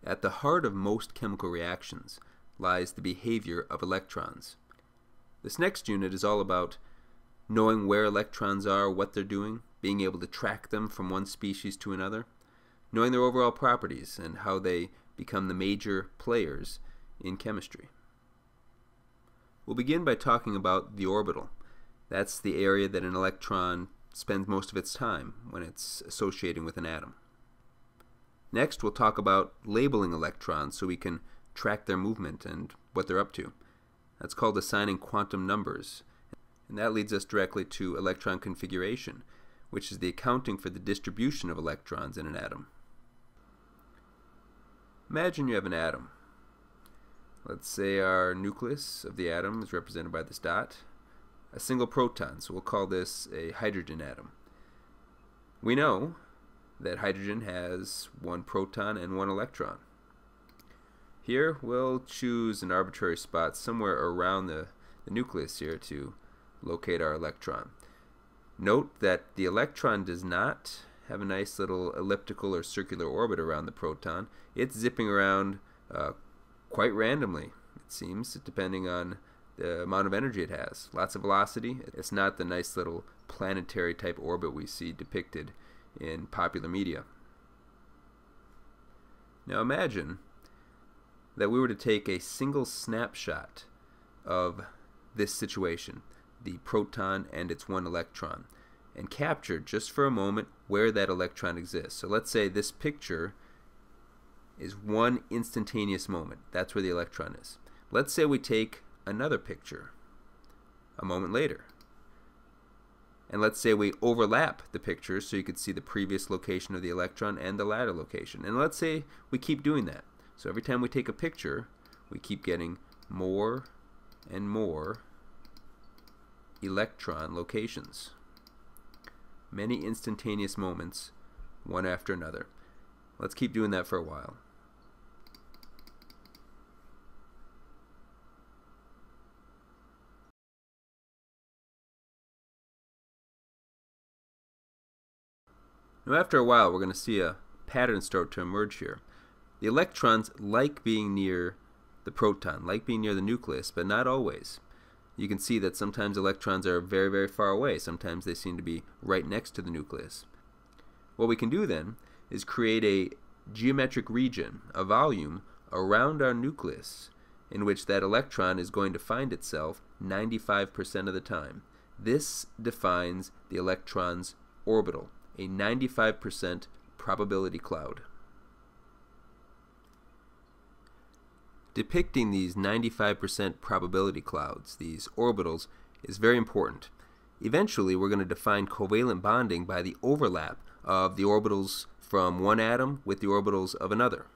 At the heart of most chemical reactions lies the behavior of electrons. This next unit is all about knowing where electrons are, what they're doing, being able to track them from one species to another, knowing their overall properties and how they become the major players in chemistry. We'll begin by talking about the orbital. That's the area that an electron spends most of its time when it's associating with an atom. Next, we'll talk about labeling electrons so we can track their movement and what they're up to. That's called assigning quantum numbers. And that leads us directly to electron configuration, which is the accounting for the distribution of electrons in an atom. Imagine you have an atom. Let's say our nucleus of the atom is represented by this dot, a single proton, so we'll call this a hydrogen atom. We know that hydrogen has one proton and one electron. Here we'll choose an arbitrary spot somewhere around the nucleus here to locate our electron. Note that the electron does not have a nice little elliptical or circular orbit around the proton. It's zipping around quite randomly, it seems, depending on the amount of energy it has. Lots of velocity. It's not the nice little planetary type orbit we see depicted in popular media. Now imagine that we were to take a single snapshot of this situation, the proton and its one electron, and capture just for a moment where that electron exists. So let's say this picture is one instantaneous moment. That's where the electron is. Let's say we take another picture a moment later. And let's say we overlap the pictures so you could see the previous location of the electron and the latter location. And let's say we keep doing that. So every time we take a picture, we keep getting more and more electron locations. Many instantaneous moments, one after another. Let's keep doing that for a while. Now after a while we're going to see a pattern start to emerge here. The electrons like being near the proton, like being near the nucleus, but not always. You can see that sometimes electrons are very, very far away. Sometimes they seem to be right next to the nucleus. What we can do then is create a geometric region, a volume, around our nucleus in which that electron is going to find itself 95% of the time. This defines the electron's orbital, a 95% probability cloud. Depicting these 95% probability clouds, these orbitals, is very important. Eventually we're going to define covalent bonding by the overlap of the orbitals from one atom with the orbitals of another.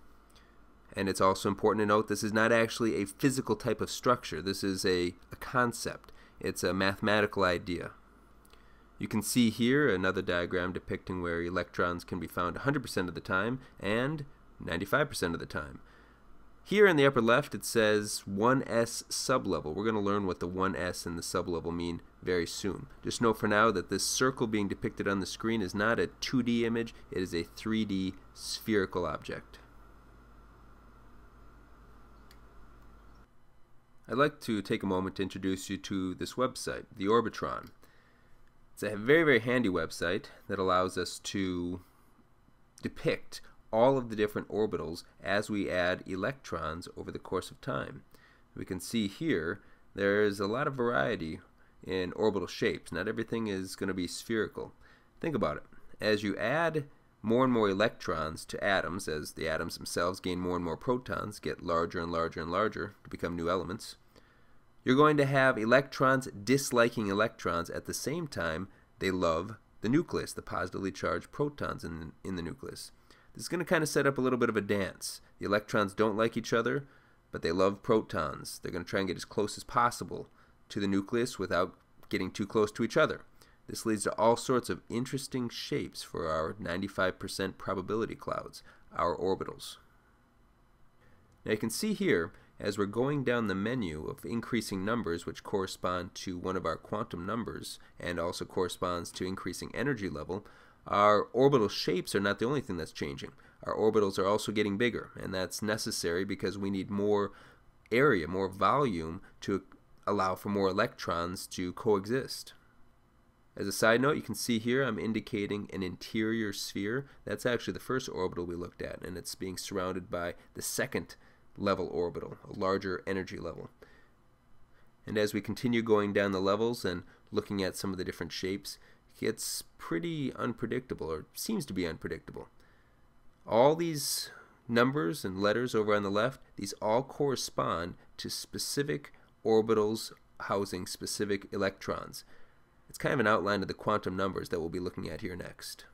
And it's also important to note this is not actually a physical type of structure. This is a concept. It's a mathematical idea. You can see here another diagram depicting where electrons can be found 100% of the time and 95% of the time. Here in the upper left it says 1s sublevel. We're going to learn what the 1s and the sublevel mean very soon. Just know for now that this circle being depicted on the screen is not a 2D image, it is a 3D spherical object. I'd like to take a moment to introduce you to this website, the Orbitron. It's a very, very handy website that allows us to depict all of the different orbitals as we add electrons over the course of time. We can see here there's a lot of variety in orbital shapes. Not everything is going to be spherical. Think about it. As you add more and more electrons to atoms, as the atoms themselves gain more and more protons, get larger and larger and larger to become new elements, you're going to have electrons disliking electrons at the same time they love the nucleus, the positively charged protons in the nucleus. This is going to kind of set up a little bit of a dance. The electrons don't like each other, but they love protons. They're going to try and get as close as possible to the nucleus without getting too close to each other. This leads to all sorts of interesting shapes for our 95% probability clouds, our orbitals. Now you can see here, as we're going down the menu of increasing numbers which correspond to one of our quantum numbers and also corresponds to increasing energy level, Our orbital shapes are not the only thing that's changing. Our orbitals are also getting bigger, and that's necessary because we need more area, more volume to allow for more electrons to coexist. As a side note, you can see here I'm indicating an interior sphere. That's actually the first orbital we looked at, and it's being surrounded by the second level orbital, a larger energy level. And as we continue going down the levels and looking at some of the different shapes, it gets pretty unpredictable, or seems to be unpredictable. All these numbers and letters over on the left, these all correspond to specific orbitals housing specific electrons. It's kind of an outline of the quantum numbers that we'll be looking at here next.